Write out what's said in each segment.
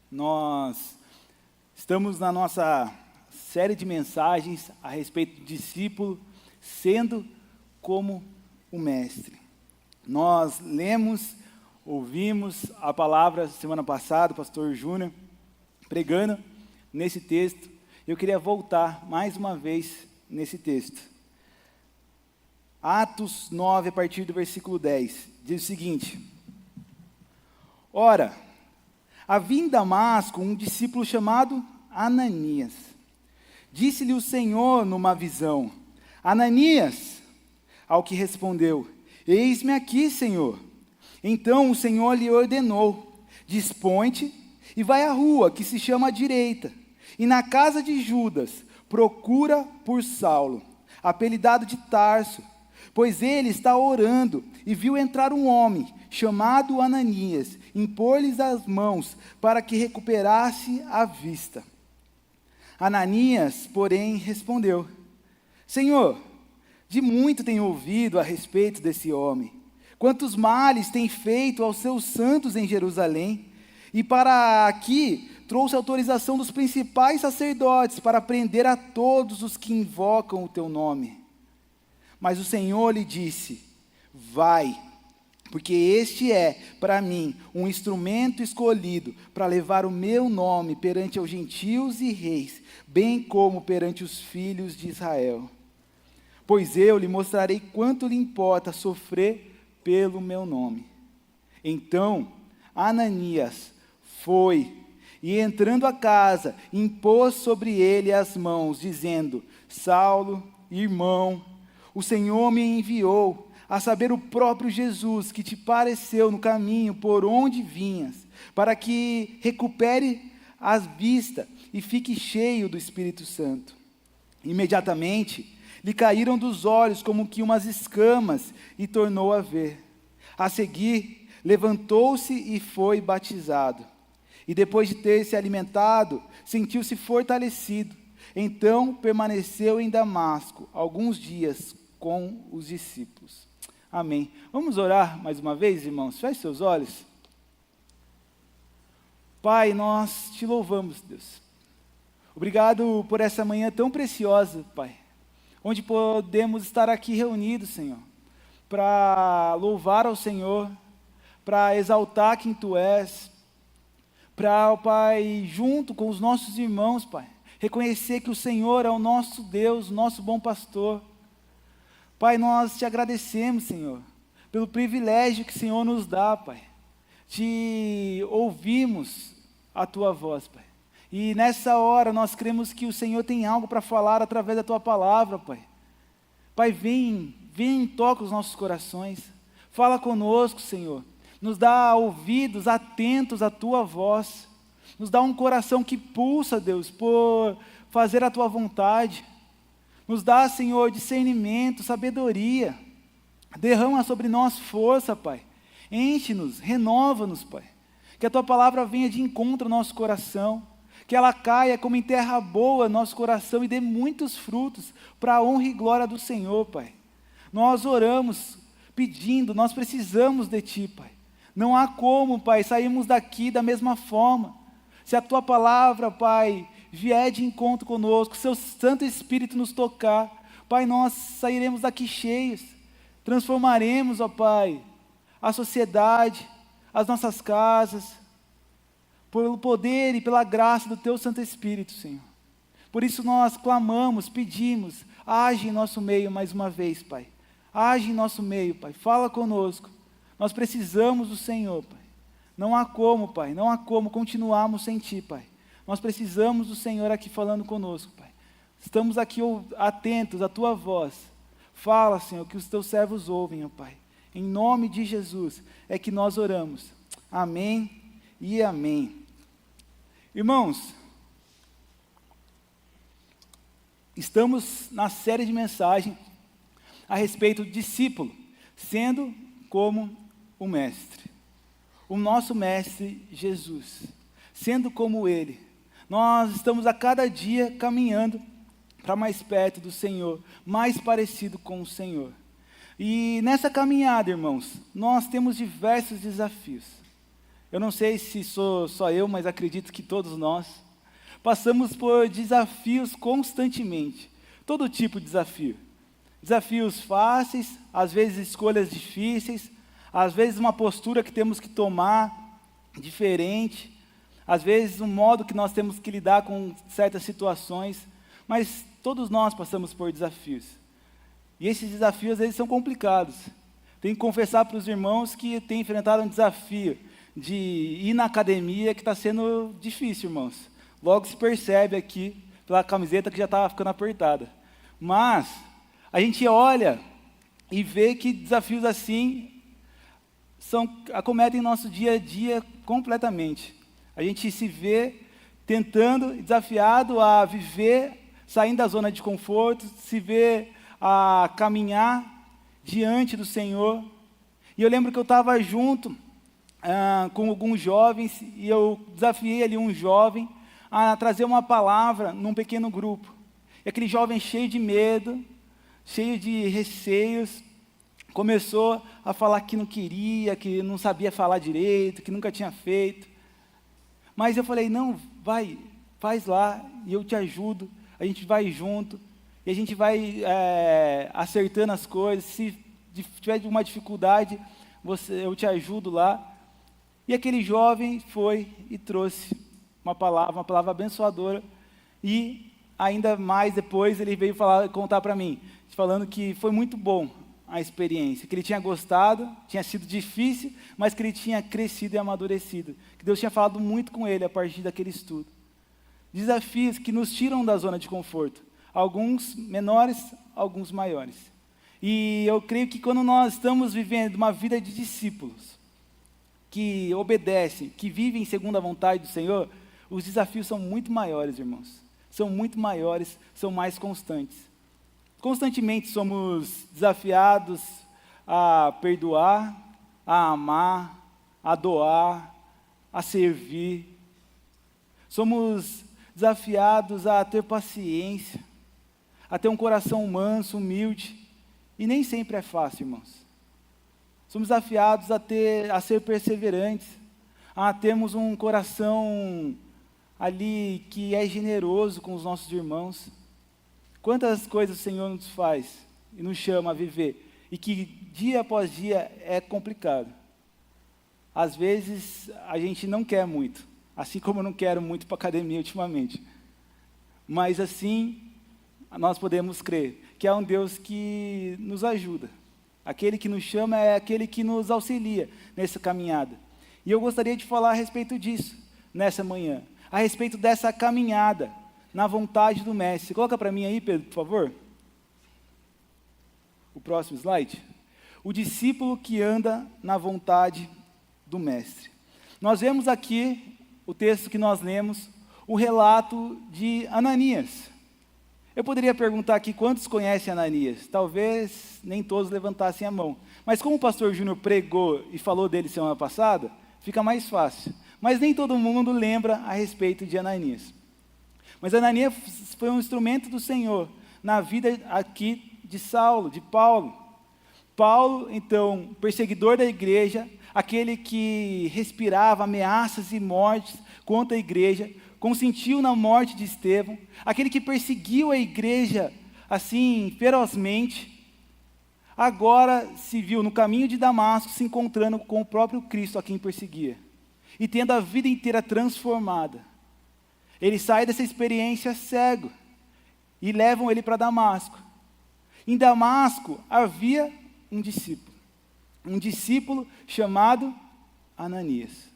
Nós estamos na nossa série de mensagens a respeito do discípulo sendo como o mestre. Nós lemos, ouvimos a palavra semana passada, o pastor Júnior pregando nesse texto. Eu queria voltar mais uma vez nesse texto. Atos 9, a partir do versículo 10, diz o seguinte: Ora, havia em Damasco um discípulo chamado Ananias. Disse-lhe o Senhor numa visão: Ananias. Ao que respondeu: Eis-me aqui, Senhor. Então o Senhor lhe ordenou: Dispõe-te e vai à rua que se chama à direita, e na casa de Judas procura por Saulo, apelidado de Tarso, pois ele está orando e viu entrar um homem chamado Ananias, impor-lhes as mãos para que recuperasse a vista. Ananias, porém, respondeu: Senhor, de muito tenho ouvido a respeito desse homem, quantos males tem feito aos seus santos em Jerusalém, e para aqui trouxe autorização dos principais sacerdotes para prender a todos os que invocam o teu nome. Mas o Senhor lhe disse: Vai, porque este é, para mim, um instrumento escolhido para levar o meu nome perante os gentios e reis, bem como perante os filhos de Israel. Pois eu lhe mostrarei quanto lhe importa sofrer pelo meu nome. Então, Ananias foi, e entrando a casa, impôs sobre ele as mãos, dizendo: Saulo, irmão, o Senhor me enviou, a saber, o próprio Jesus, que te pareceu no caminho por onde vinhas, para que recupere a vista e fique cheio do Espírito Santo. Imediatamente lhe caíram dos olhos como que umas escamas e tornou a ver. A seguir, levantou-se e foi batizado. E depois de ter se alimentado, sentiu-se fortalecido. Então permaneceu em Damasco alguns dias com os discípulos. Amém. Vamos orar mais uma vez, irmãos? Feche seus olhos. Pai, nós te louvamos, Deus. Obrigado por essa manhã tão preciosa, Pai, onde podemos estar aqui reunidos, Senhor, para louvar ao Senhor, para exaltar quem Tu és, para, Pai, junto com os nossos irmãos, Pai, reconhecer que o Senhor é o nosso Deus, o nosso bom pastor. Pai, nós te agradecemos, Senhor, pelo privilégio que o Senhor nos dá, Pai, de ouvirmos a Tua voz, Pai. E nessa hora nós cremos que o Senhor tem algo para falar através da Tua palavra, Pai. Pai, vem e toca os nossos corações. Fala conosco, Senhor. Nos dá ouvidos atentos à Tua voz. Nos dá um coração que pulsa, Deus, por fazer a Tua vontade. Nos dá, Senhor, discernimento, sabedoria. Derrama sobre nós força, Pai. Enche-nos, renova-nos, Pai. Que a Tua palavra venha de encontro ao nosso coração. Que ela caia como em terra boa no nosso coração e dê muitos frutos para a honra e glória do Senhor, Pai. Nós oramos pedindo, nós precisamos de Ti, Pai. Não há como, Pai, sairmos daqui da mesma forma. Se a Tua palavra, Pai, vier de encontro conosco, Seu Santo Espírito nos tocar, Pai, nós sairemos daqui cheios, transformaremos, ó Pai, a sociedade, as nossas casas, pelo poder e pela graça do Teu Santo Espírito, Senhor. Por isso nós clamamos, pedimos, age em nosso meio mais uma vez, Pai. Age em nosso meio, Pai, fala conosco. Nós precisamos do Senhor, Pai. Não há como, Pai, não há como continuarmos sem Ti, Pai. Nós precisamos do Senhor aqui falando conosco, Pai. Estamos aqui atentos à Tua voz. Fala, Senhor, que os Teus servos ouvem, ó Pai. Em nome de Jesus é que nós oramos. Amém e amém. Irmãos, estamos na série de mensagens a respeito do discípulo, sendo como o mestre. O nosso mestre Jesus, sendo como Ele. Nós estamos a cada dia caminhando para mais perto do Senhor, mais parecido com o Senhor. E nessa caminhada, irmãos, nós temos diversos desafios. Eu não sei se sou só eu, mas acredito que todos nós passamos por desafios constantemente. Todo tipo de desafio. Desafios fáceis, às vezes escolhas difíceis, às vezes uma postura que temos que tomar diferente, às vezes um modo que nós temos que lidar com certas situações, mas todos nós passamos por desafios. E esses desafios, eles são complicados. Tenho que confessar para os irmãos que tenho enfrentado um desafio de ir na academia que está sendo difícil, irmãos. Logo se percebe aqui pela camiseta que já estava ficando apertada. Mas a gente olha e vê que desafios assim acometem nosso dia a dia completamente. A gente se vê tentando, desafiado a viver, saindo da zona de conforto, se vê a caminhar diante do Senhor. E eu lembro que eu estava junto com alguns jovens, e eu desafiei ali um jovem a trazer uma palavra num pequeno grupo. E aquele jovem cheio de medo, cheio de receios, começou a falar que não queria, que não sabia falar direito, que nunca tinha feito. Mas eu falei, não, vai, faz lá, e eu te ajudo, a gente vai junto, e a gente vai acertando as coisas. Se tiver uma dificuldade, eu te ajudo lá. E aquele jovem foi e trouxe uma palavra abençoadora, e ainda mais depois ele veio contar para mim, falando que foi muito bom a experiência, que ele tinha gostado, tinha sido difícil, mas que ele tinha crescido e amadurecido, que Deus tinha falado muito com ele a partir daquele estudo. Desafios que nos tiram da zona de conforto, alguns menores, alguns maiores. E eu creio que quando nós estamos vivendo uma vida de discípulos, que obedecem, que vivem segundo a vontade do Senhor, os desafios são muito maiores, irmãos. São muito maiores, são mais constantes. Constantemente somos desafiados a perdoar, a amar, a doar, a servir. Somos desafiados a ter paciência, a ter um coração manso, humilde, e nem sempre é fácil, irmãos. Somos desafiados a ser perseverantes, a termos um coração ali que é generoso com os nossos irmãos. Quantas coisas o Senhor nos faz e nos chama a viver, e que dia após dia é complicado. Às vezes a gente não quer muito, assim como eu não quero muito para a academia ultimamente. Mas assim, nós podemos crer que há um Deus que nos ajuda. Aquele que nos chama é aquele que nos auxilia nessa caminhada. E eu gostaria de falar a respeito disso, nessa manhã. A respeito dessa caminhada, na vontade do Mestre. Coloca para mim aí, Pedro, por favor. O próximo slide. O discípulo que anda na vontade do Mestre. Nós vemos aqui, o texto que nós lemos, o relato de Ananias. Eu poderia perguntar aqui quantos conhecem Ananias. Talvez nem todos levantassem a mão. Mas como o pastor Júnior pregou e falou dele semana passada, fica mais fácil. Mas nem todo mundo lembra a respeito de Ananias. Mas Ananias foi um instrumento do Senhor na vida aqui de Saulo, de Paulo. Paulo, então, perseguidor da igreja, aquele que respirava ameaças e mortes contra a igreja, consentiu na morte de Estevão, aquele que perseguiu a igreja assim ferozmente, agora se viu no caminho de Damasco se encontrando com o próprio Cristo a quem perseguia, e tendo a vida inteira transformada. Ele sai dessa experiência cego, e levam ele para Damasco. Em Damasco havia um discípulo chamado Ananias.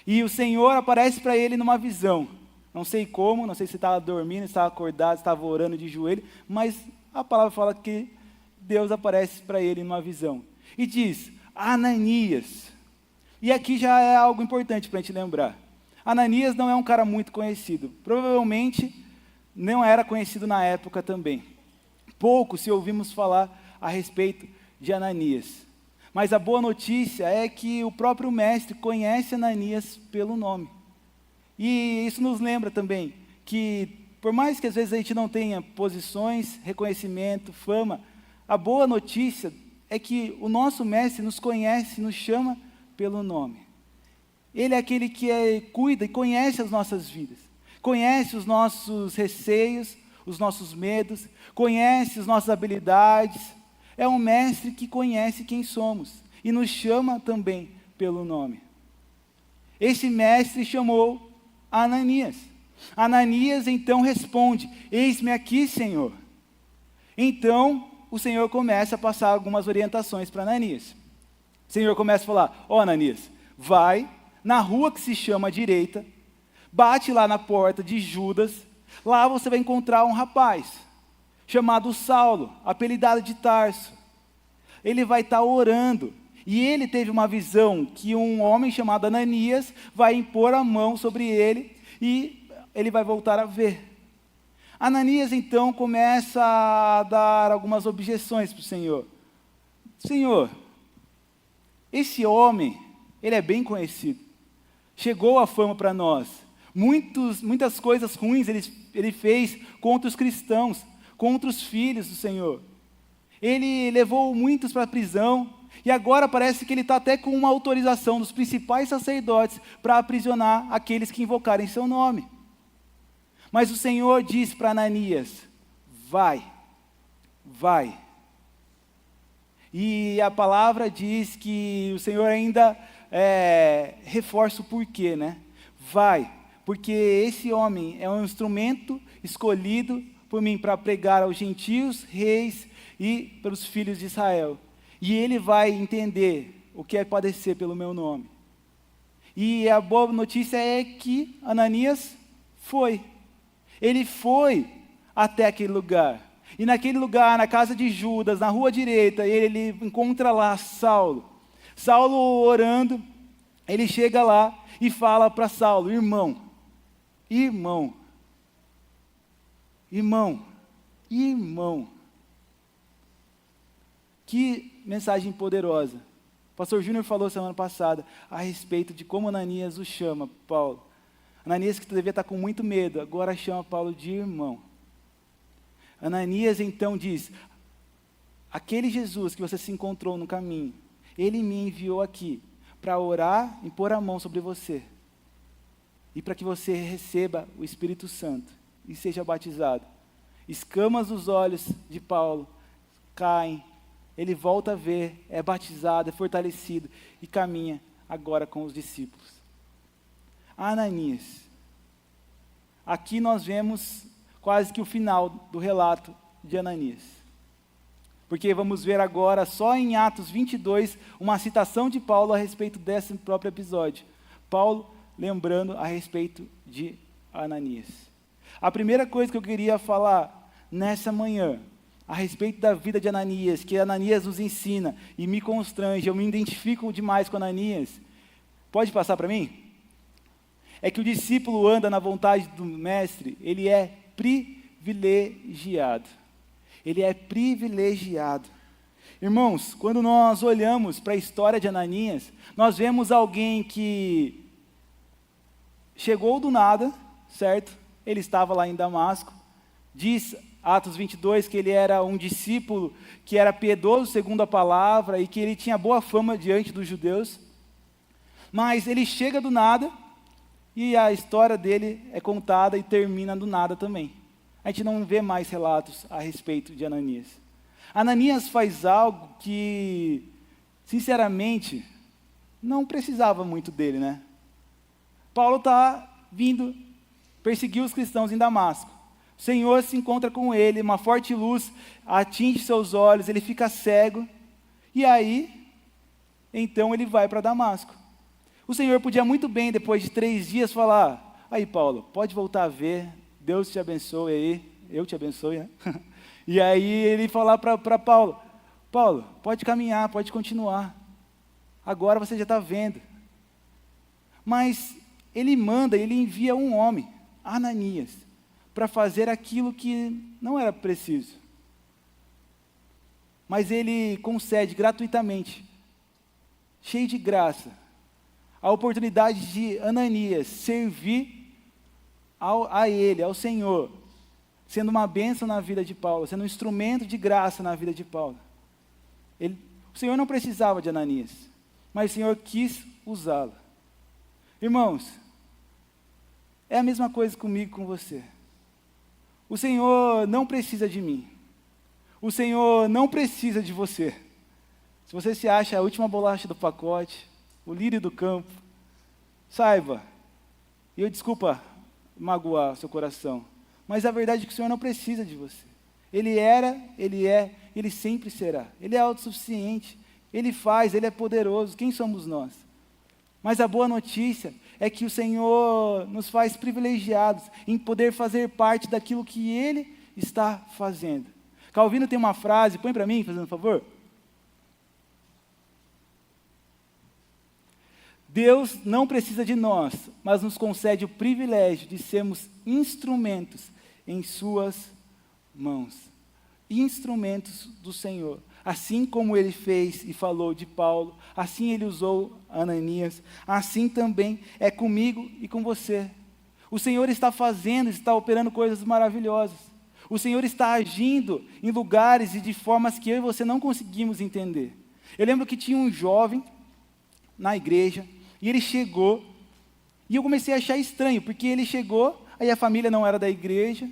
E o Senhor aparece para ele numa visão. Não sei como, não sei se estava dormindo, se estava acordado, se estava orando de joelho, mas a palavra fala que Deus aparece para ele numa visão. E diz, Ananias. E aqui já é algo importante para a gente lembrar. Ananias não é um cara muito conhecido. Provavelmente não era conhecido na época também. Pouco se ouvimos falar a respeito de Ananias. Mas a boa notícia é que o próprio mestre conhece Ananias pelo nome. E isso nos lembra também que, por mais que às vezes a gente não tenha posições, reconhecimento, fama, a boa notícia é que o nosso mestre nos conhece, nos chama pelo nome. Ele é aquele que cuida e conhece as nossas vidas, conhece os nossos receios, os nossos medos, conhece as nossas habilidades. É um mestre que conhece quem somos e nos chama também pelo nome. Esse mestre chamou Ananias. Ananias então responde: eis-me aqui, Senhor. Então o Senhor começa a passar algumas orientações para Ananias. O Senhor começa a falar: ó Ananias, vai na rua que se chama direita, bate lá na porta de Judas, lá você vai encontrar um rapaz chamado Saulo, apelidado de Tarso. Ele vai estar orando, e ele teve uma visão que um homem chamado Ananias vai impor a mão sobre ele, e ele vai voltar a ver. Ananias então começa a dar algumas objeções para o Senhor. Senhor, esse homem, ele é bem conhecido, chegou a fama para nós, muitas coisas ruins ele fez contra os cristãos, contra os filhos do Senhor. Ele levou muitos para a prisão, e agora parece que ele está até com uma autorização dos principais sacerdotes para aprisionar aqueles que invocarem seu nome. Mas o Senhor diz para Ananias: vai. E a palavra diz que o Senhor ainda reforça o porquê, né? Vai, porque esse homem é um instrumento escolhido por mim para pregar aos gentios, reis e para os filhos de Israel. E ele vai entender o que é padecer pelo meu nome. E a boa notícia é que Ananias foi. Ele foi até aquele lugar. E naquele lugar, na casa de Judas, na rua direita, ele encontra lá Saulo. Saulo orando, ele chega lá e fala para Saulo: irmão, que mensagem poderosa. O pastor Júnior falou semana passada a respeito de como Ananias o chama, Paulo. Ananias, que devia estar com muito medo, agora chama Paulo de irmão. Ananias então diz: aquele Jesus que você se encontrou no caminho, ele me enviou aqui para orar e pôr a mão sobre você, e para que você receba o Espírito Santo e seja batizado. Escamas dos olhos de Paulo caem, ele volta a ver, é batizado, é fortalecido e caminha agora com os discípulos. Ananias. Aqui nós vemos quase que o final do relato de Ananias. Porque vamos ver agora, só em Atos 22, uma citação de Paulo a respeito desse próprio episódio. Paulo lembrando a respeito de Ananias. A primeira coisa que eu queria falar nessa manhã, a respeito da vida de Ananias, que Ananias nos ensina e me constrange, eu me identifico demais com Ananias. Pode passar para mim? É que o discípulo anda na vontade do mestre, ele é privilegiado. Ele é privilegiado. Irmãos, quando nós olhamos para a história de Ananias, nós vemos alguém que chegou do nada, certo? Ele estava lá em Damasco. Diz Atos 22 que ele era um discípulo que era piedoso segundo a palavra e que ele tinha boa fama diante dos judeus. Mas ele chega do nada e a história dele é contada e termina do nada também. A gente não vê mais relatos a respeito de Ananias. Ananias faz algo que, sinceramente, não precisava muito dele, né? Paulo está vindo perseguir os cristãos em Damasco. O Senhor se encontra com ele, uma forte luz atinge seus olhos, ele fica cego, e aí, então ele vai para Damasco. O Senhor podia muito bem, depois de 3 dias, falar: aí Paulo, pode voltar a ver, Deus te abençoe aí, eu te abençoe, né? E aí ele falar para Paulo: Paulo, pode caminhar, pode continuar, agora você já está vendo. Mas ele envia um homem, Ananias, para fazer aquilo que não era preciso. Mas ele concede gratuitamente, cheio de graça, a oportunidade de Ananias servir a ele, ao Senhor, sendo uma bênção na vida de Paulo, sendo um instrumento de graça na vida de Paulo. O Senhor não precisava de Ananias, mas o Senhor quis usá-lo. Irmãos, é a mesma coisa comigo e com você. O Senhor não precisa de mim. O Senhor não precisa de você. Se você se acha a última bolacha do pacote, o lírio do campo, saiba, e eu desculpa magoar seu coração, mas a verdade é que o Senhor não precisa de você. Ele era, Ele é, Ele sempre será. Ele é autossuficiente, Ele faz, Ele é poderoso. Quem somos nós? Mas a boa notícia é que o Senhor nos faz privilegiados em poder fazer parte daquilo que Ele está fazendo. Calvino tem uma frase, põe para mim, fazendo um favor. Deus não precisa de nós, mas nos concede o privilégio de sermos instrumentos em suas mãos. Instrumentos do Senhor. Assim como Ele fez e falou de Paulo, assim Ele usou Ananias, assim também é comigo e com você. O Senhor está fazendo, está operando coisas maravilhosas. O Senhor está agindo em lugares e de formas que eu e você não conseguimos entender. Eu lembro que tinha um jovem na igreja, e ele chegou, e eu comecei a achar estranho, porque ele chegou, aí a família não era da igreja,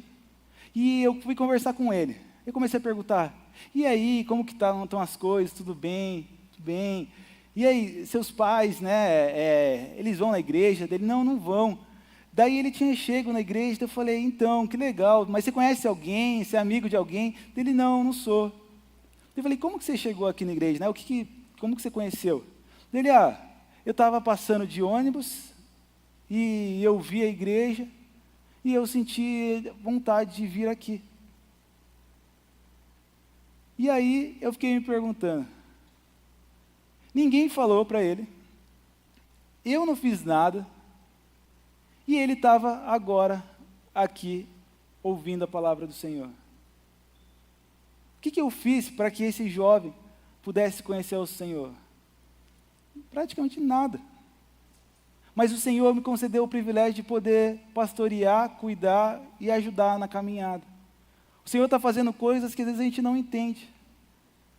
e eu fui conversar com ele. Eu comecei a perguntar, e aí, como que estão as coisas, tudo bem? Tudo bem? E aí, seus pais, né, eles vão na igreja? Dele, não vão. Daí ele tinha chego na igreja, eu falei, então, que legal, mas você conhece alguém, você é amigo de alguém? Dele, não sou. Eu falei, como que você chegou aqui na igreja, né? Como que você conheceu? Dele, eu estava passando de ônibus e eu vi a igreja e eu senti vontade de vir aqui. E aí eu fiquei me perguntando, ninguém falou para ele, eu não fiz nada, e ele estava agora aqui ouvindo a palavra do Senhor. O que eu fiz para que esse jovem pudesse conhecer o Senhor? Praticamente nada. Mas o Senhor me concedeu o privilégio de poder pastorear, cuidar e ajudar na caminhada. O Senhor está fazendo coisas que às vezes a gente não entende.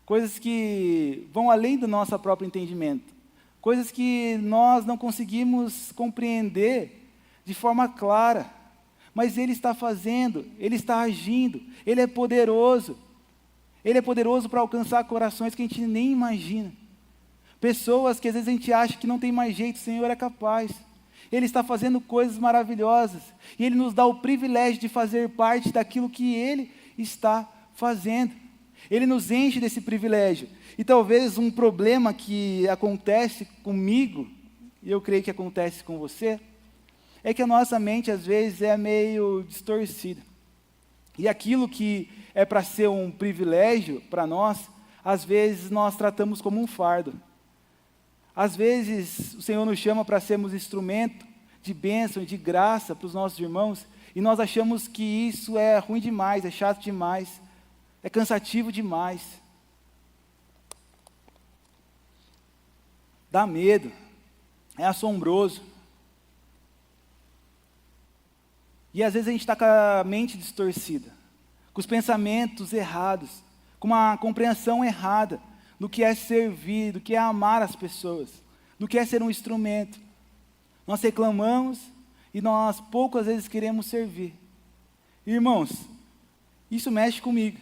Coisas que vão além do nosso próprio entendimento. Coisas que nós não conseguimos compreender de forma clara. Mas Ele está fazendo, Ele está agindo, Ele é poderoso. Ele é poderoso para alcançar corações que a gente nem imagina. Pessoas que às vezes a gente acha que não tem mais jeito, o Senhor é capaz. Ele está fazendo coisas maravilhosas. E Ele nos dá o privilégio de fazer parte daquilo que Ele está fazendo. Ele nos enche desse privilégio. E talvez um problema que acontece comigo, e eu creio que acontece com você, é que a nossa mente às vezes é meio distorcida. E aquilo que é para ser um privilégio para nós, às vezes nós tratamos como um fardo. Às vezes o Senhor nos chama para sermos instrumento de bênção e de graça para os nossos irmãos, e nós achamos que isso é ruim demais, é chato demais, é cansativo demais. Dá medo, é assombroso. E às vezes a gente está com a mente distorcida, com os pensamentos errados, com uma compreensão errada do que é servir, do que é amar as pessoas, do que é ser um instrumento. Nós reclamamos e nós poucas vezes queremos servir. Irmãos, isso mexe comigo.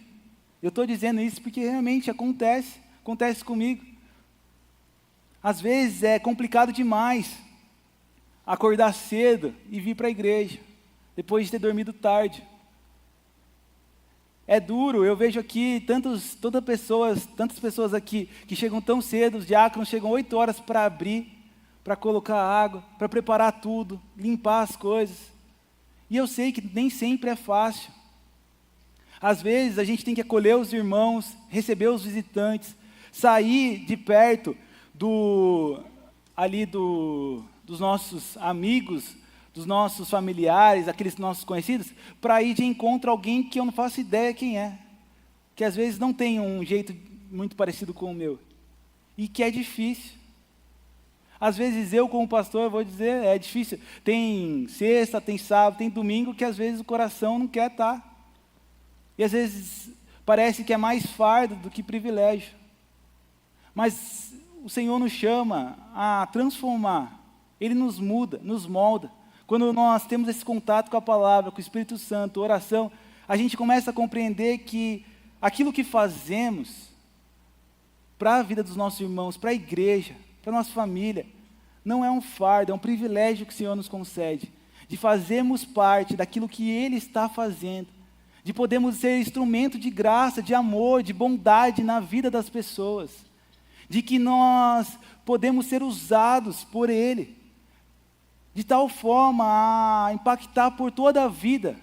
Eu estou dizendo isso porque realmente acontece comigo. Às vezes é complicado demais acordar cedo e vir para a igreja, depois de ter dormido tarde. É duro, eu vejo aqui tantas pessoas aqui que chegam tão cedo, os diáconos chegam 8 horas para abrir, para colocar água, para preparar tudo, limpar as coisas. E eu sei que nem sempre é fácil. Às vezes a gente tem que acolher os irmãos, receber os visitantes, sair de perto dos nossos amigos, dos nossos familiares, aqueles nossos conhecidos, para ir de encontro a alguém que eu não faço ideia quem é, que às vezes não tem um jeito muito parecido com o meu, e que é difícil. Às vezes eu, como pastor, eu vou dizer, é difícil. Tem sexta, tem sábado, tem domingo, que às vezes o coração não quer estar. E às vezes parece que é mais fardo do que privilégio. Mas o Senhor nos chama a transformar Ele nos muda, nos molda. Quando nós temos esse contato com a palavra, com o Espírito Santo, oração, a gente começa a compreender que aquilo que fazemos para a vida dos nossos irmãos, para a igreja, para a nossa família, não é um fardo, é um privilégio que o Senhor nos concede, de fazermos parte daquilo que Ele está fazendo, de podermos ser instrumento de graça, de amor, de bondade na vida das pessoas, de que nós podemos ser usados por Ele, de tal forma a impactar por toda a vida.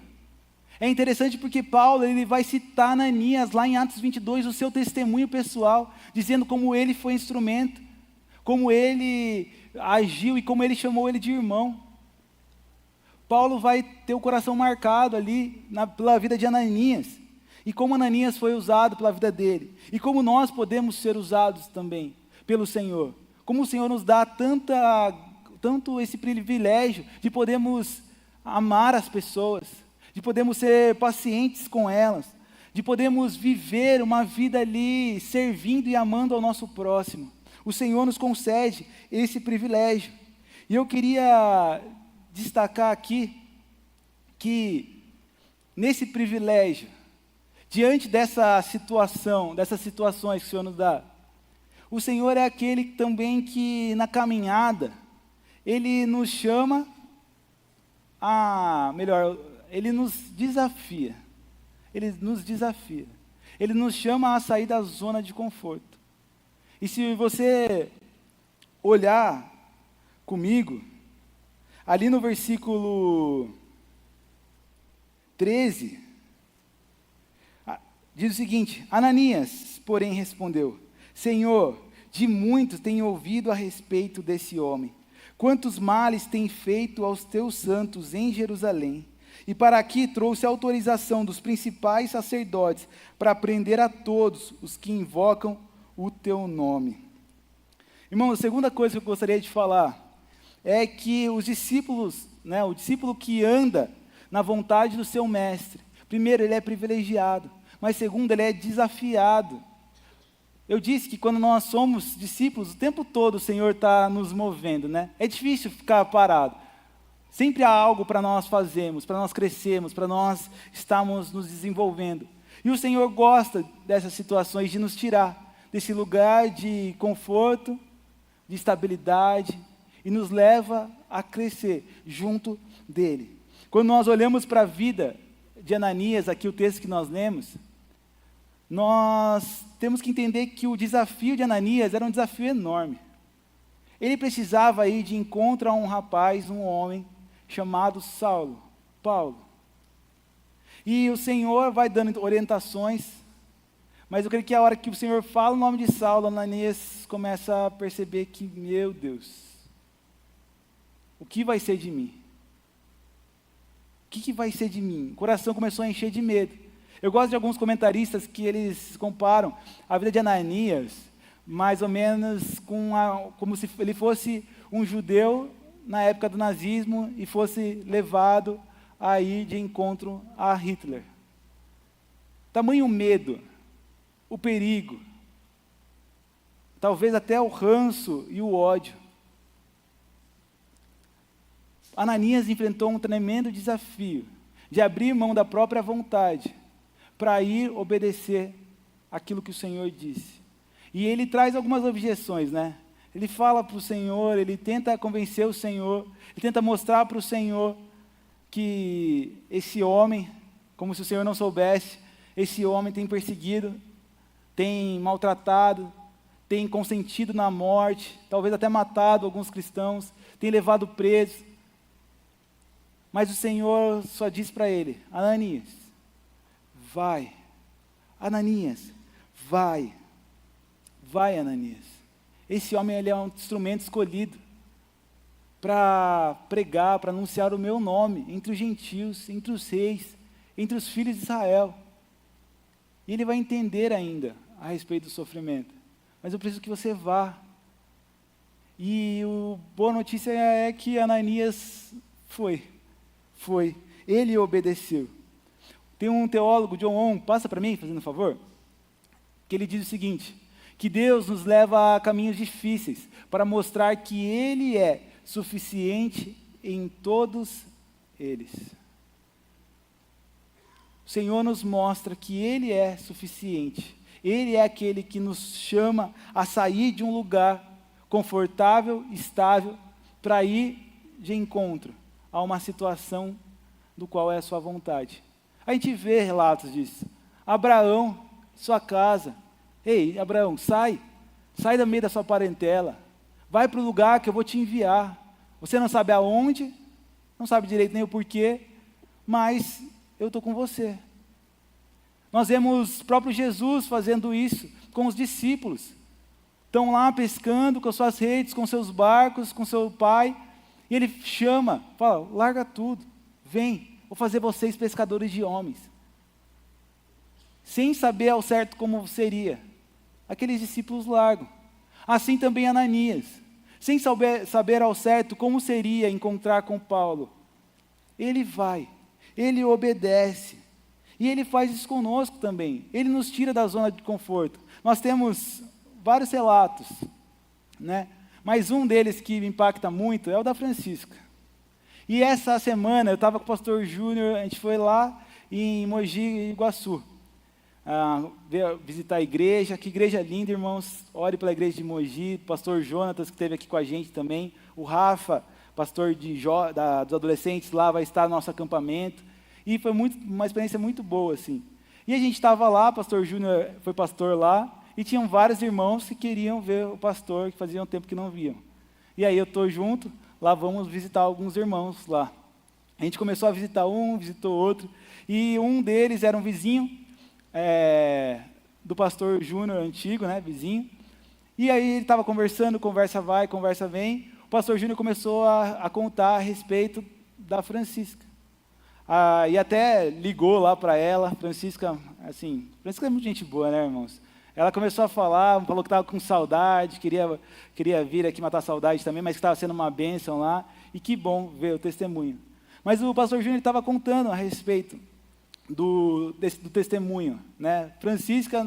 É interessante porque Paulo ele vai citar Ananias lá em Atos 22, o seu testemunho pessoal, dizendo como ele foi instrumento, como ele agiu e como ele chamou ele de irmão. Paulo vai ter o coração marcado ali pela vida de Ananias, e como Ananias foi usado pela vida dele, e como nós podemos ser usados também pelo Senhor, como o Senhor nos dá tanto esse privilégio de podermos amar as pessoas, de podermos ser pacientes com elas, de podermos viver uma vida ali servindo e amando ao nosso próximo. O Senhor nos concede esse privilégio. E eu queria destacar aqui que nesse privilégio, diante dessa situação, dessas situações que o Senhor nos dá, o Senhor é aquele também que na caminhada, Ele nos chama Ele nos desafia. Ele nos desafia. Ele nos chama a sair da zona de conforto. E se você olhar comigo, ali no versículo 13, diz o seguinte: Ananias, porém, respondeu: Senhor, de muitos tenho ouvido a respeito desse homem, quantos males tem feito aos teus santos em Jerusalém. E para aqui trouxe a autorização dos principais sacerdotes para prender a todos os que invocam o teu nome. Irmão, a segunda coisa que eu gostaria de falar é que os discípulos, o discípulo que anda na vontade do seu mestre, primeiro, ele é privilegiado, mas segundo, ele é desafiado. Eu disse que quando nós somos discípulos, o tempo todo o Senhor está nos movendo, É difícil ficar parado. Sempre há algo para nós fazermos, para nós crescermos, para nós estarmos nos desenvolvendo. E o Senhor gosta dessas situações, de nos tirar desse lugar de conforto, de estabilidade, e nos leva a crescer junto dEle. Quando nós olhamos para a vida de Ananias, aqui o texto que nós lemos, nós temos que entender que o desafio de Ananias era um desafio enorme. Ele precisava ir de encontro a um rapaz, um homem, chamado Paulo. E o Senhor vai dando orientações, mas eu creio que a hora que o Senhor fala o nome de Saulo, Ananias começa a perceber que, meu Deus, o que vai ser de mim? O que vai ser de mim? O coração começou a encher de medo. Eu gosto de alguns comentaristas que eles comparam a vida de Ananias mais ou menos como se ele fosse um judeu na época do nazismo e fosse levado a ir de encontro a Hitler. Tamanho medo, o perigo, talvez até o ranço e o ódio. Ananias enfrentou um tremendo desafio de abrir mão da própria vontade para ir obedecer aquilo que o Senhor disse. E ele traz algumas objeções, Ele fala para o Senhor, ele tenta convencer o Senhor, ele tenta mostrar para o Senhor que esse homem, como se o Senhor não soubesse, esse homem tem perseguido, tem maltratado, tem consentido na morte, talvez até matado alguns cristãos, tem levado presos. Mas o Senhor só diz para ele: Ananias, vai. Ananias, vai. Vai, Ananias. Esse homem ele é um instrumento escolhido para pregar, para anunciar o meu nome entre os gentios, entre os reis, entre os filhos de Israel. E ele vai entender ainda a respeito do sofrimento. Mas eu preciso que você vá. E a boa notícia é que Ananias foi. Ele obedeceu. Tem um teólogo, John Owen, passa para mim, fazendo um favor, que ele diz o seguinte: que Deus nos leva a caminhos difíceis para mostrar que Ele é suficiente em todos eles. O Senhor nos mostra que Ele é suficiente. Ele é aquele que nos chama a sair de um lugar confortável, estável, para ir de encontro a uma situação do qual é a sua vontade. A gente vê relatos disso. Abraão, sua casa. Ei, Abraão, sai do meio da sua parentela. Vai para o lugar que eu vou te enviar. Você não sabe aonde, não sabe direito nem o porquê, mas eu estou com você. Nós vemos o próprio Jesus fazendo isso com os discípulos. Estão lá pescando com suas redes, com seus barcos, com seu pai, e ele chama, fala, larga tudo, vem, vou fazer vocês pescadores de homens. Sem saber ao certo como seria, aqueles discípulos largam. Assim também Ananias, sem saber ao certo como seria encontrar com Paulo, ele vai, ele obedece, e ele faz isso conosco também, ele nos tira da zona de conforto. Nós temos vários relatos, né? Mas um deles que me impacta muito é o da Francisca. E essa semana eu estava com o pastor Júnior, a gente foi lá em Mogi Guaçu, visitar a igreja. Que igreja linda, irmãos. Ore pela igreja de Mogi, o pastor Jonatas, que esteve aqui com a gente também, o Rafa, pastor dos adolescentes lá, vai estar no nosso acampamento, e foi uma experiência muito boa, assim. E a gente estava lá, o pastor Júnior foi pastor lá, e tinham vários irmãos que queriam ver o pastor, que faziam tempo que não viam. E aí eu estou junto, lá vamos visitar alguns irmãos lá. A gente começou a visitar um, visitou outro, e um deles era um vizinho do pastor Júnior antigo, né, vizinho. E aí ele estava conversando, conversa vai, conversa vem. O pastor Júnior começou a contar a respeito da Francisca. E até ligou lá para ela, Francisca é muito gente boa, né, irmãos? Ela começou a falar, falou que estava com saudade, queria vir aqui matar a saudade também, mas que estava sendo uma bênção lá, e que bom ver o testemunho. Mas o pastor Júnior estava contando a respeito do testemunho, né? Francisca,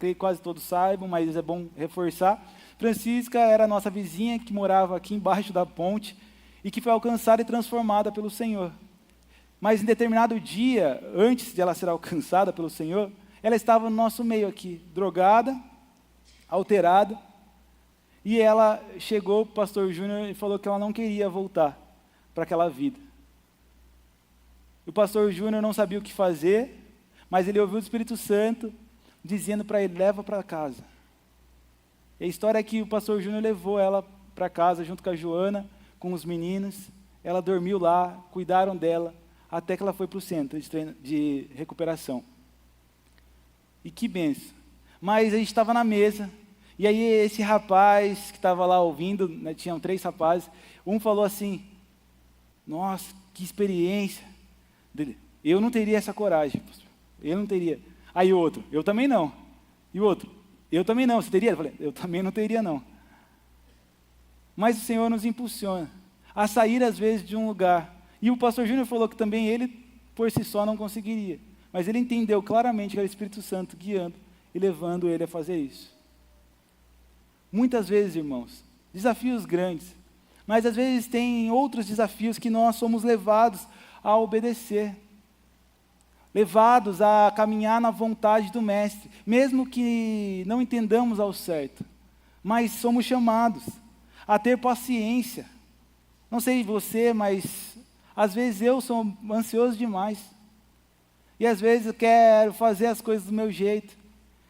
creio que quase todos saibam, mas é bom reforçar, Francisca era a nossa vizinha que morava aqui embaixo da ponte, e que foi alcançada e transformada pelo Senhor. Mas em determinado dia, antes de ela ser alcançada pelo Senhor, ela estava no nosso meio aqui, drogada, alterada, e ela chegou para o pastor Júnior e falou que ela não queria voltar para aquela vida. O pastor Júnior não sabia o que fazer, mas ele ouviu o Espírito Santo dizendo para ele, leva para casa. E a história é que o pastor Júnior levou ela para casa junto com a Joana, com os meninos, ela dormiu lá, cuidaram dela, até que ela foi para o centro de recuperação. E que benção. Mas a gente estava na mesa, e aí esse rapaz que estava lá ouvindo, né, tinham 3 rapazes, um falou assim, nossa, que experiência. Eu não teria essa coragem, pastor. Eu não teria. Aí o outro, eu também não. E o outro, eu também não. Você teria? Eu falei, eu também não teria, não. Mas o Senhor nos impulsiona a sair, às vezes, de um lugar. E o pastor Júnior falou que também ele, por si só, não conseguiria. Mas ele entendeu claramente que era o Espírito Santo guiando e levando ele a fazer isso. Muitas vezes, irmãos, desafios grandes, mas às vezes tem outros desafios que nós somos levados a obedecer, levados a caminhar na vontade do Mestre, mesmo que não entendamos ao certo, mas somos chamados a ter paciência. Não sei você, mas às vezes eu sou ansioso demais. E às vezes eu quero fazer as coisas do meu jeito.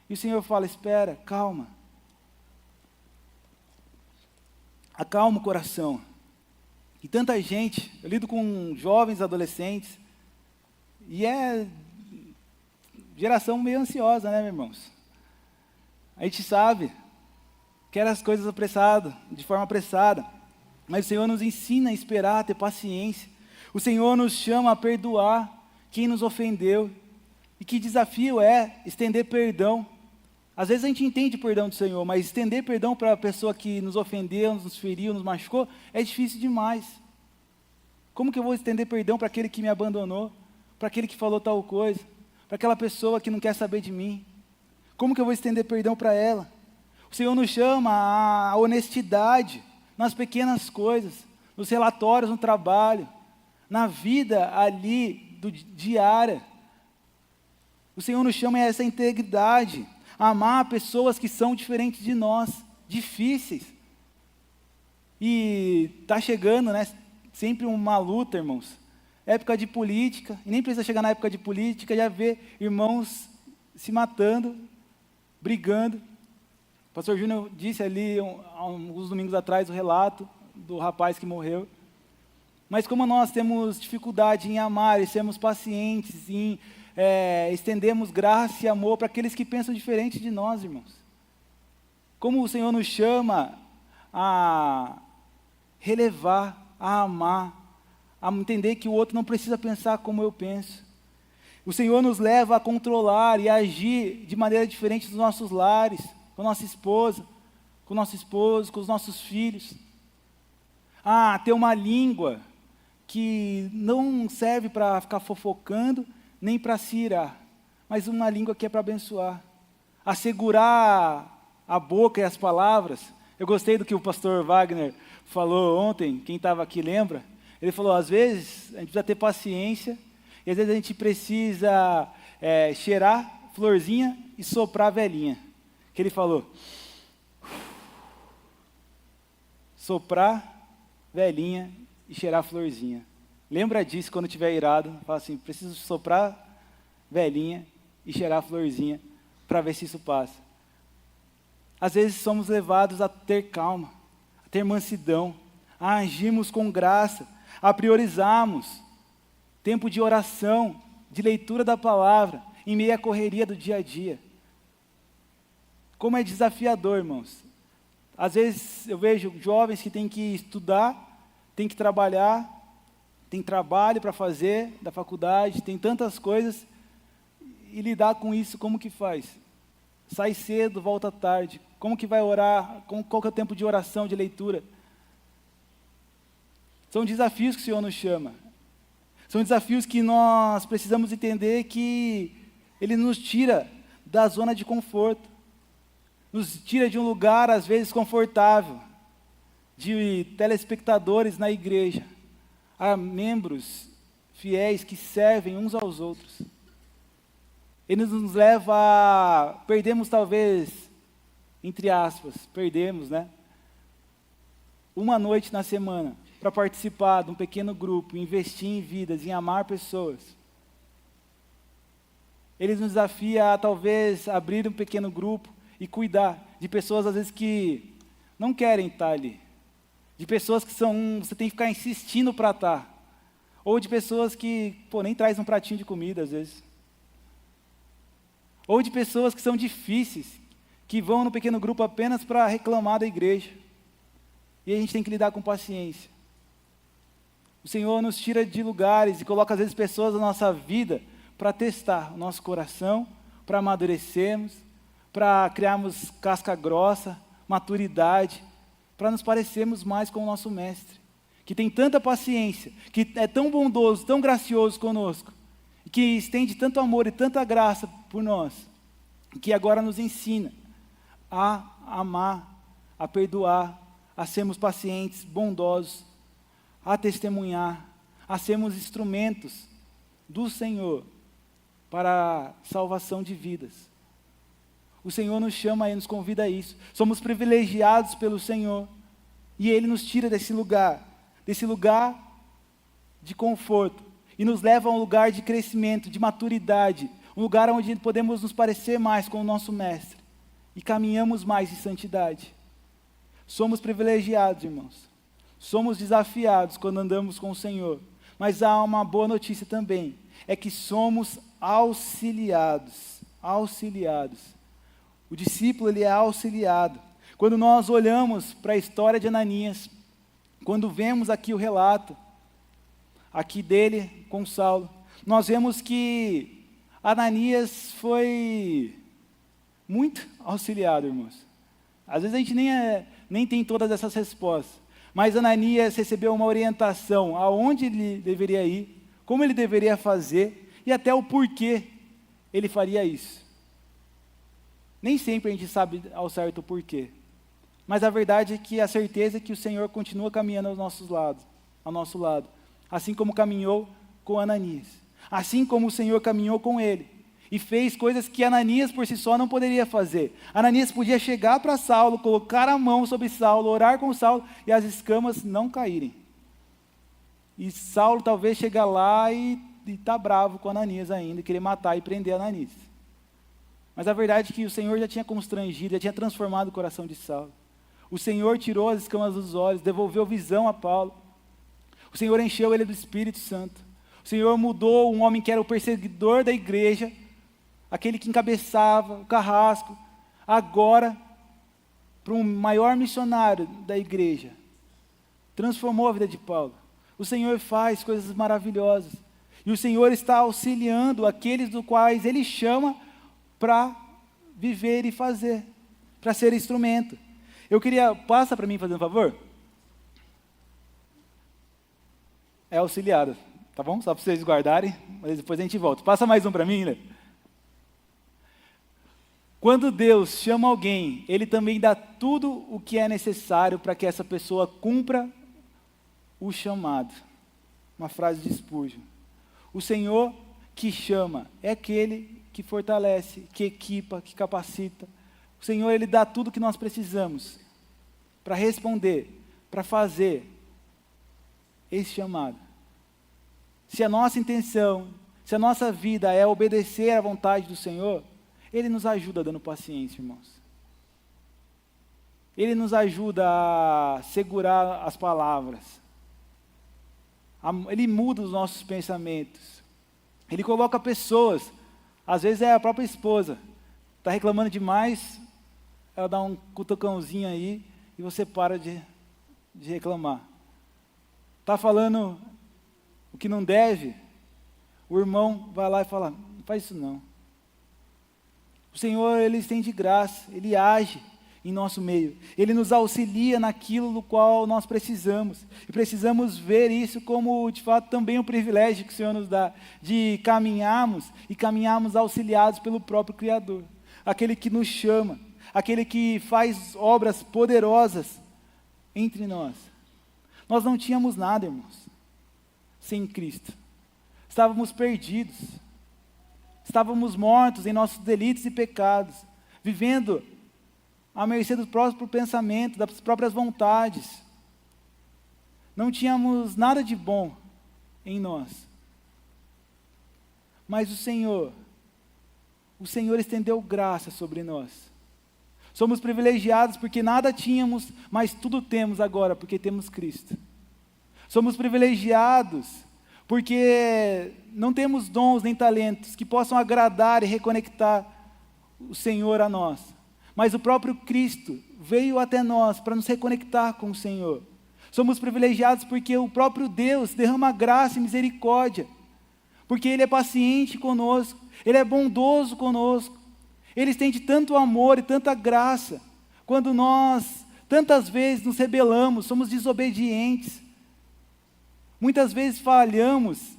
E o Senhor fala, espera, calma. Acalma o coração. E tanta gente, eu lido com jovens, adolescentes, e é geração meio ansiosa, né, meus irmãos? A gente sabe, quer as coisas apressado, de forma apressada, mas o Senhor nos ensina a esperar, a ter paciência. O Senhor nos chama a perdoar quem nos ofendeu. E que desafio é estender perdão. Às vezes a gente entende o perdão do Senhor, mas estender perdão para a pessoa que nos ofendeu, nos feriu, nos machucou, é difícil demais. Como que eu vou estender perdão para aquele que me abandonou? Para aquele que falou tal coisa? Para aquela pessoa que não quer saber de mim? Como que eu vou estender perdão para ela? O Senhor nos chama à honestidade nas pequenas coisas. nos relatórios no trabalho, na vida ali diária. O Senhor nos chama a essa integridade, a amar pessoas que são diferentes de nós, difíceis. E está chegando, né, sempre uma luta, irmãos. Época de política, e nem precisa chegar na época de política, já vê irmãos se matando, brigando. O pastor Júnior disse ali, há uns domingos atrás, o relato do rapaz que morreu. Mas como nós temos dificuldade em amar e sermos pacientes, em estendermos graça e amor para aqueles que pensam diferente de nós, irmãos. Como o Senhor nos chama a relevar, a amar, a entender que o outro não precisa pensar como eu penso. O Senhor nos leva a controlar e a agir de maneira diferente dos nossos lares, com nossa esposa, com nosso esposo, com os nossos filhos. Ter uma língua que não serve para ficar fofocando, nem para se irar, mas uma língua que é para abençoar. Assegurar a boca e as palavras. Eu gostei do que o pastor Wagner falou ontem, quem estava aqui lembra? Ele falou, às vezes a gente precisa ter paciência, e às vezes a gente precisa cheirar florzinha e soprar velhinha. Que ele falou, soprar velhinha e cheirar florzinha. Lembra disso quando estiver irado, fala assim, preciso soprar velhinha e cheirar florzinha para ver se isso passa. Às vezes somos levados a ter calma, a ter mansidão, a agirmos com graça, a priorizarmos tempo de oração, de leitura da palavra, em meio à correria do dia a dia. Como é desafiador, irmãos. Às vezes eu vejo jovens que têm que estudar, têm que trabalhar, tem trabalho para fazer da faculdade, tem tantas coisas, e lidar com isso, como que faz? Sai cedo, volta tarde. Como que vai orar? Qual que é o tempo de oração, de leitura? São desafios que o Senhor nos chama. São desafios que nós precisamos entender que Ele nos tira da zona de conforto. Nos tira de um lugar, às vezes, confortável, de telespectadores na igreja, a membros fiéis que servem uns aos outros. Ele nos leva a perdermos talvez, entre aspas, né? Uma noite na semana para participar de um pequeno grupo, investir em vidas, em amar pessoas. Ele nos desafia a talvez abrir um pequeno grupo e cuidar de pessoas às vezes que não querem estar ali. De pessoas que você tem que ficar insistindo para estar. Ou de pessoas que, nem traz um pratinho de comida às vezes. Ou de pessoas que são difíceis, que vão no pequeno grupo apenas para reclamar da igreja. E a gente tem que lidar com paciência. O Senhor nos tira de lugares e coloca às vezes pessoas na nossa vida para testar o nosso coração, para amadurecermos, para criarmos casca grossa, maturidade, para nos parecermos mais com o nosso Mestre, que tem tanta paciência, que é tão bondoso, tão gracioso conosco, que estende tanto amor e tanta graça por nós, que agora nos ensina a amar, a perdoar, a sermos pacientes, bondosos, a testemunhar, a sermos instrumentos do Senhor para a salvação de vidas. O Senhor nos chama e nos convida a isso. Somos privilegiados pelo Senhor e Ele nos tira desse lugar de conforto e nos leva a um lugar de crescimento, de maturidade, um lugar onde podemos nos parecer mais com o nosso Mestre e caminhamos mais em santidade. Somos privilegiados, irmãos. Somos desafiados quando andamos com o Senhor, mas há uma boa notícia também, é que somos auxiliados. O discípulo, ele é auxiliado. Quando nós olhamos para a história de Ananias, quando vemos aqui o relato, aqui dele com Saulo, nós vemos que Ananias foi muito auxiliado, irmãos. Às vezes a gente nem tem todas essas respostas, mas Ananias recebeu uma orientação aonde ele deveria ir, como ele deveria fazer e até o porquê ele faria isso. Nem sempre a gente sabe ao certo o porquê, mas a verdade é que a certeza é que o Senhor continua caminhando aos nossos lados. ao nosso lado, assim como caminhou com Ananias, assim como o Senhor caminhou com ele, e fez coisas que Ananias por si só não poderia fazer. Ananias podia chegar para Saulo, colocar a mão sobre Saulo, orar com Saulo, e as escamas não caírem. E Saulo talvez chegar lá e tá bravo com Ananias ainda, e querer matar e prender Ananias. Mas a verdade é que o Senhor já tinha constrangido, já tinha transformado o coração de Saulo. O Senhor tirou as escamas dos olhos, devolveu visão a Paulo. O Senhor encheu ele do Espírito Santo. O Senhor mudou um homem que era o perseguidor da igreja, aquele que encabeçava o carrasco, agora para um maior missionário da igreja. Transformou a vida de Paulo. O Senhor faz coisas maravilhosas. E o Senhor está auxiliando aqueles do quais Ele chama para viver e fazer, para ser instrumento. Eu queria, passa para mim fazendo um favor. É auxiliado, tá bom? Só para vocês guardarem, mas depois a gente volta. Passa mais um para mim, né? Quando Deus chama alguém, Ele também dá tudo o que é necessário para que essa pessoa cumpra o chamado. Uma frase de Spurgeon. O Senhor que chama é aquele que fortalece, que equipa, que capacita. O Senhor, Ele dá tudo o que nós precisamos para responder, para fazer esse chamado. Se a nossa intenção, se a nossa vida é obedecer à vontade do Senhor, Ele nos ajuda dando paciência, irmãos. Ele nos ajuda a segurar as palavras. Ele muda os nossos pensamentos. Ele coloca pessoas, às vezes é a própria esposa, está reclamando demais, ela dá um cutucãozinho aí e você para de reclamar. Está falando o que não deve, o irmão vai lá e fala, não faz isso não. O Senhor, Ele estende graça, Ele age em nosso meio. Ele nos auxilia naquilo do qual nós precisamos. E precisamos ver isso como, de fato, também um privilégio que o Senhor nos dá, de caminharmos auxiliados pelo próprio Criador. Aquele que nos chama, aquele que faz obras poderosas entre nós. Nós não tínhamos nada, irmãos, sem Cristo. Estávamos perdidos. Estávamos mortos em nossos delitos e pecados, vivendo à mercê do próprio pensamento, das próprias vontades. Não tínhamos nada de bom em nós. Mas o Senhor estendeu graça sobre nós. Somos privilegiados porque nada tínhamos, mas tudo temos agora, porque temos Cristo. Somos privilegiados porque não temos dons nem talentos que possam agradar e reconectar o Senhor a nós. Mas o próprio Cristo veio até nós para nos reconectar com o Senhor. Somos privilegiados porque o próprio Deus derrama graça e misericórdia, porque Ele é paciente conosco, Ele é bondoso conosco, Ele estende tanto amor e tanta graça, quando nós tantas vezes nos rebelamos, somos desobedientes, muitas vezes falhamos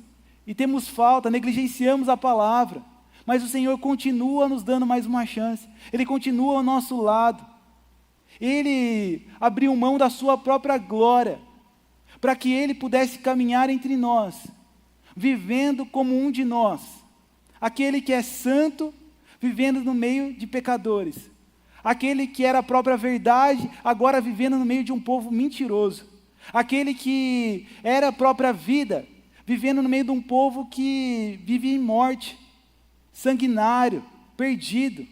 e temos falta, negligenciamos a palavra, mas o Senhor continua nos dando mais uma chance, Ele continua ao nosso lado, Ele abriu mão da sua própria glória, para que Ele pudesse caminhar entre nós, vivendo como um de nós, aquele que é santo, vivendo no meio de pecadores, aquele que era a própria verdade, agora vivendo no meio de um povo mentiroso, aquele que era a própria vida, vivendo no meio de um povo que vive em morte, sanguinário, perdido.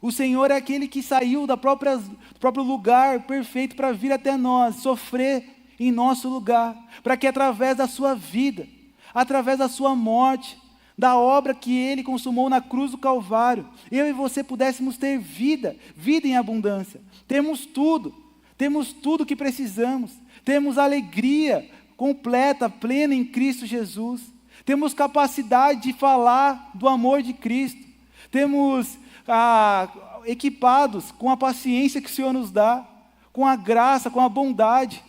O Senhor é aquele que saiu do próprio lugar perfeito para vir até nós, sofrer em nosso lugar, para que através da sua vida, através da sua morte, da obra que Ele consumou na cruz do Calvário, eu e você pudéssemos ter vida, vida em abundância. Temos tudo que precisamos, temos alegria completa, plena em Cristo Jesus, temos capacidade de falar do amor de Cristo, temos equipados com a paciência que o Senhor nos dá, com a graça, com a bondade.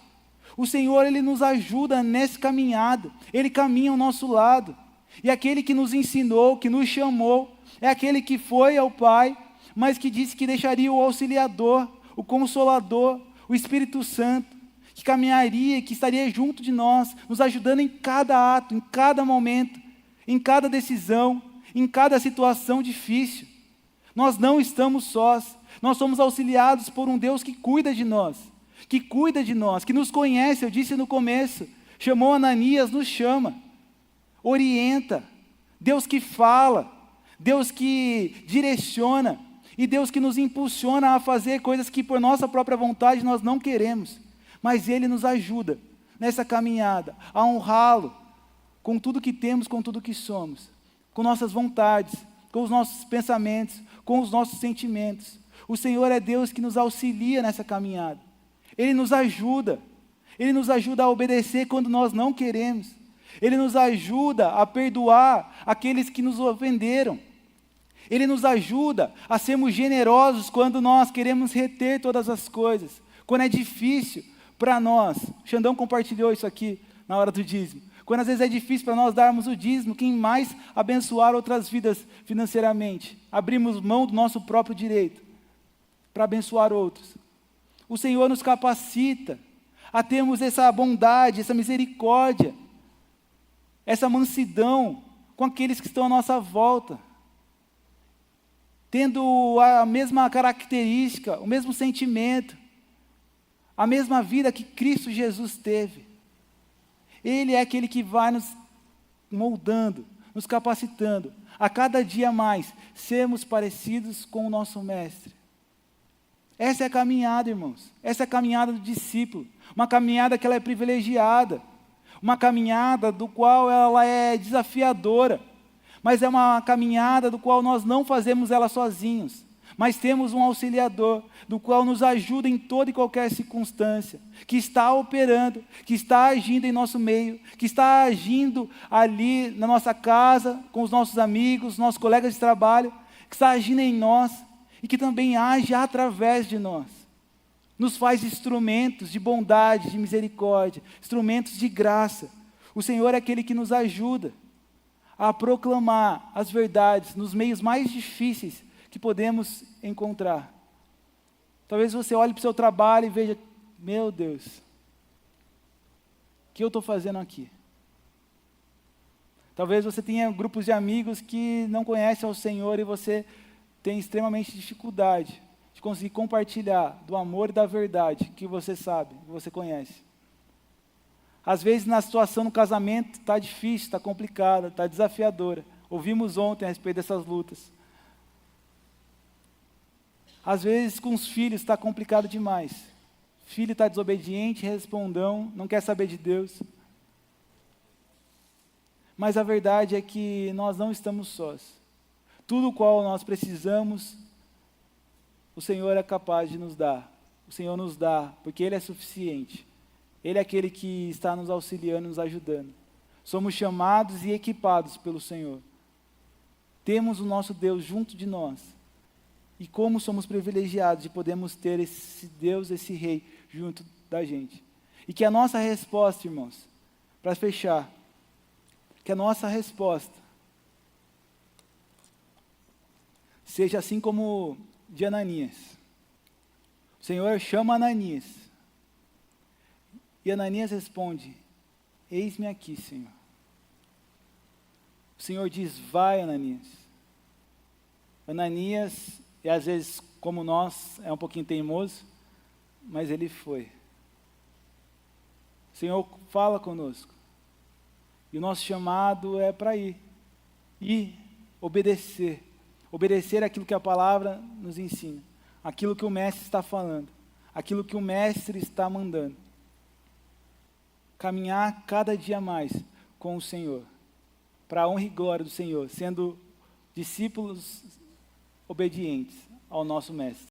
O Senhor, Ele nos ajuda nessa caminhada, Ele caminha ao nosso lado, e aquele que nos ensinou, que nos chamou, é aquele que foi ao Pai, mas que disse que deixaria o auxiliador, o consolador, o Espírito Santo, que caminharia, que estaria junto de nós, nos ajudando em cada ato, em cada momento, em cada decisão, em cada situação difícil. Nós não estamos sós, nós somos auxiliados por um Deus que cuida de nós, que nos conhece. Eu disse no começo, chamou Ananias, nos chama, orienta, Deus que fala, Deus que direciona, e Deus que nos impulsiona a fazer coisas que por nossa própria vontade nós não queremos, mas Ele nos ajuda nessa caminhada, a honrá-lo com tudo que temos, com tudo que somos, com nossas vontades, com os nossos pensamentos, com os nossos sentimentos. O Senhor é Deus que nos auxilia nessa caminhada. Ele nos ajuda a obedecer quando nós não queremos. Ele nos ajuda a perdoar aqueles que nos ofenderam. Ele nos ajuda a sermos generosos quando nós queremos reter todas as coisas, quando é difícil para nós. O Xandão compartilhou isso aqui na hora do dízimo. Quando às vezes é difícil para nós darmos o dízimo, quem mais abençoar outras vidas financeiramente? Abrimos mão do nosso próprio direito para abençoar outros. O Senhor nos capacita a termos essa bondade, essa misericórdia, essa mansidão com aqueles que estão à nossa volta, tendo a mesma característica, o mesmo sentimento, a mesma vida que Cristo Jesus teve. Ele é aquele que vai nos moldando, nos capacitando, a cada dia mais, sermos parecidos com o nosso Mestre. Essa é a caminhada, irmãos, essa é a caminhada do discípulo, uma caminhada que ela é privilegiada, uma caminhada do qual ela é desafiadora, mas é uma caminhada do qual nós não fazemos ela sozinhos, mas temos um auxiliador, do qual nos ajuda em toda e qualquer circunstância, que está operando, que está agindo em nosso meio, que está agindo ali na nossa casa, com os nossos amigos, nossos colegas de trabalho, que está agindo em nós, e que também age através de nós. Nos faz instrumentos de bondade, de misericórdia, instrumentos de graça. O Senhor é aquele que nos ajuda a proclamar as verdades nos meios mais difíceis que podemos encontrar. Talvez você olhe para o seu trabalho e veja, meu Deus, o que eu estou fazendo aqui? Talvez você tenha grupos de amigos que não conhecem ao Senhor e você tem extremamente dificuldade de conseguir compartilhar do amor e da verdade que você sabe, que você conhece. Às vezes na situação no casamento está difícil, está complicada, está desafiadora. Ouvimos ontem a respeito dessas lutas. Às vezes com os filhos está complicado demais. Filho está desobediente, respondão, não quer saber de Deus. Mas a verdade é que nós não estamos sós. Tudo o qual nós precisamos, o Senhor é capaz de nos dar. O Senhor nos dá, porque Ele é suficiente. Ele é aquele que está nos auxiliando, nos ajudando. Somos chamados e equipados pelo Senhor. Temos o nosso Deus junto de nós. E como somos privilegiados de podermos ter esse Deus, esse Rei, junto da gente. E que a nossa resposta, irmãos, para fechar, que a nossa resposta seja assim como de Ananias. O Senhor chama Ananias. E Ananias responde, eis-me aqui, Senhor. O Senhor diz, vai, Ananias. Ananias, e às vezes, como nós, é um pouquinho teimoso, mas ele foi. O Senhor fala conosco. E o nosso chamado é para ir. Ir, obedecer. Obedecer aquilo que a palavra nos ensina. Aquilo que o Mestre está falando. Aquilo que o Mestre está mandando. Caminhar cada dia mais com o Senhor. Para a honra e glória do Senhor. Sendo discípulos obedientes ao nosso Mestre.